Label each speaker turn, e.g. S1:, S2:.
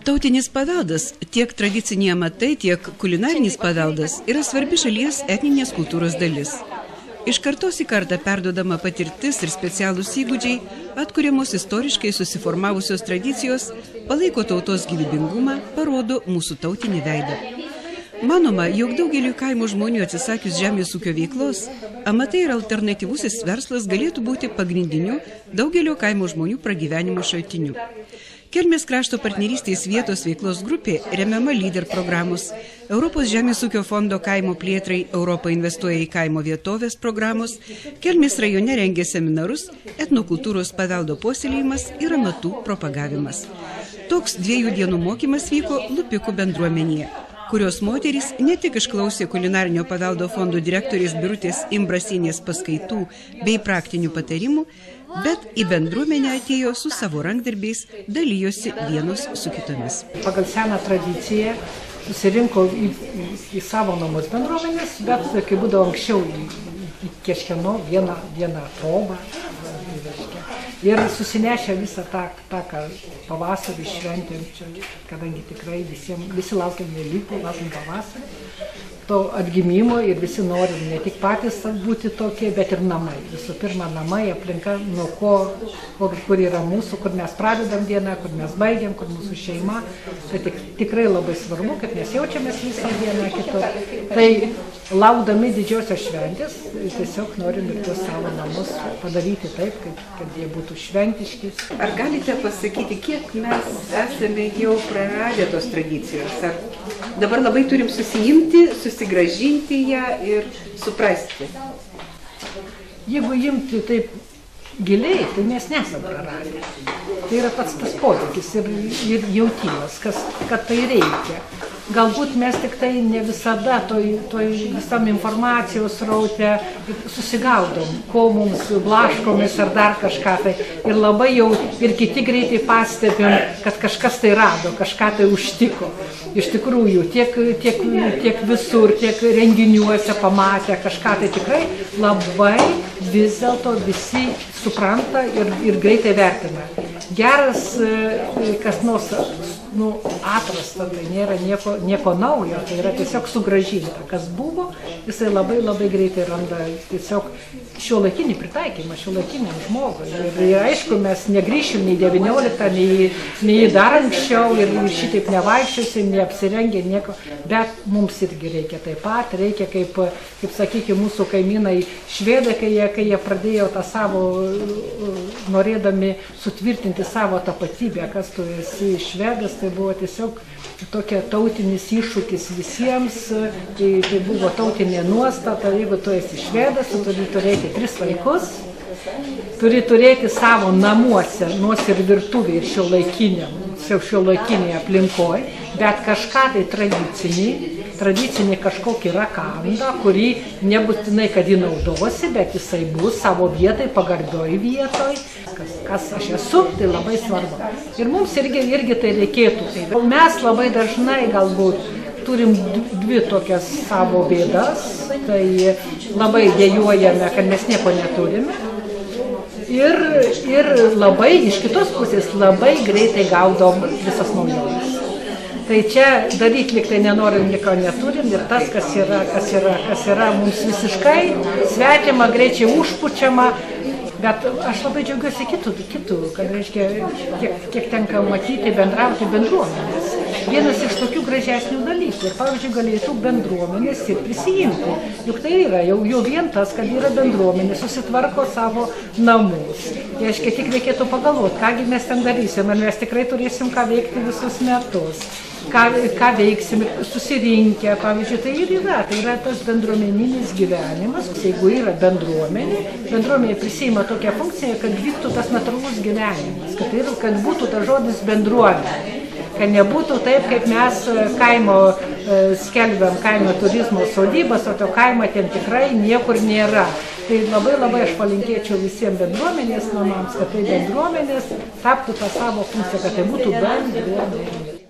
S1: Tautinis paveldas, tiek tradiciniai amatai, tiek kulinarinis paveldas yra svarbi šalies etninės kultūros dalis. Iš kartos į kartą perduodama patirtis ir specialūs įgūdžiai, atkuriamos istoriškai susiformavusios tradicijos, palaiko tautos gyvybingumą, parodo mūsų tautinį veidą. Manoma, jog daugeliu kaimo žmonių atsisakius žemės ūkio veiklos, amatai ir alternatyvusis verslas galėtų būti pagrindiniu daugelio kaimo žmonių pragyvenimo šaltiniu. Kelmės krašto partnerystės vietos veiklos grupė, remiama lyder programos, Europos žemės ūkio fondo kaimo plėtrai Europą investuoja į kaimo vietovės programos, Kelmės rajone rengia seminarus, etnokultūros paveldo puoselėjimas ir amatų propagavimas. Toks 2 dienų mokymas vyko Lupikų bendruomenėje, kurios moterys ne tik išklausė kulinarinio paveldo fondo direktorės Birutės Imbrasienės paskaitų bei praktinių patarimų, bet į bendruomenę atėjo su savo rankdarbiais, dalijosi vienos su kitomis.
S2: Pagal seną tradiciją susirinko į savo namus bendruomenės, bet kai būdavo anksčiau į kažkieno vieną trobą. Ir susinešę visą tą ką pavasarį šventėm, kadangi tikrai visi laukiam Velykų, laukiam pavasarį, to atgimimo ir visi norim ne tik patys būti tokie, bet ir namai. Visų pirma, namai, aplinka, nuo kur yra mūsų, kur mes pradedam dieną, kur mes baigiam, kur mūsų šeima. Tai tikrai labai svarbu, kad mes jaučiamės visą dieną kitur. Tai laukdami didžiosios šventės, tiesiog norim ir tuos savo namus padaryti taip, kad jie būtų šventiški.
S1: Ar galite pasakyti, kiek mes esame jau praradę tos tradicijos? Ar dabar labai turim susiimti, susigrąžinti ją ir suprasti?
S2: Jeigu imti taip giliai, tai mes nesam praradę. Tai yra pats tas poreikis ir jautimas, kad tai reikia. Galbūt mes tik tai ne visada toj visam informacijos sraute susigaudom, ko mums blaškomis ar dar kažką tai. Ir labai jau ir kiti greitai pastebim, kad kažkas tai rado, kažką tai užtiko. Iš tikrųjų, tiek visur, tiek renginiuose pamatę kažką tai tikrai labai vis dėlto visi supranta ir greitai vertina. Geras, kas nors atrasta, tai nėra nieko naujo, tai yra tiesiog sugrąžinta. Kas buvo, jisai labai greitai randa tiesiog šiuolaikinį pritaikymą, šiuolaikiniam žmogui. Ir aišku, mes negrįšim nei 19, nei dar anksčiau ir šitaip nevaikščiosim, neapsirengę nieko, bet mums irgi reikia taip pat, reikia kaip sakykime, mūsų kaimynai švedai, kai jie pradėjo tą savo, norėdami sutvirtinti savo tapatybę, kas tu esi švedas, tai buvo tiesiog tokia tautinis iššūkis visiems, tai buvo tautinė nuostata, jeigu tu esi švedas, tu turi turėti 3 vaikus, turi turėti savo namuose, nors ir virtuvėje ir šiuolaikinėje aplinkoje, bet kažką tai tradicinį kažkokį rakandą, kurį nebūtinai, kad jį naudosi, bet jisai bus savo vietai, pagarbioj vietoj. Kas aš esu, tai labai svarbu. Ir mums irgi tai reikėtų. Mes labai dažnai galbūt turim 2 tokias savo bėdas, tai labai dėjuojame, kad mes nieko neturime. Ir labai, iš kitos pusės, labai greitai gaudom visas naujoves. Tai čia daryti lyg tai nenorim, nieko neturim ir tas, kas yra mums visiškai svetima, greičiai užpučiama. Bet aš labai džiaugiuosi kitų, kad reiškia, kiek tenka matyti, bendrauti bendruomenės. Vienas iš tokių gražesnių dalykų. Ir pavyzdžiui, galėtų bendruomenės ir prisijimti. Juk tai yra jau vien tas, kad yra bendruomenė, susitvarko savo namus. Reiškia, tik reikėtų pagalvoti, kągi mes ten darysim, ar mes tikrai turėsim ką veikti visus metus. Ką veiksim, susirinkę, pavyzdžiui, tai yra tas bendruomeninis gyvenimas. Jeigu yra bendruomenė prisima tokią funkciją, kad vyktų tas natūralus gyvenimas, kad būtų tas žodis bendruomenė, kad nebūtų taip, kaip mes kaimo skelbiam kaimo turizmo sodybas, o to kaimo ten tikrai niekur nėra. Tai labai aš palinkėčiau visiems bendruomenės namams, kad tai bendruomenės taptų tą savo funkciją, kad tai būtų bendruomenė.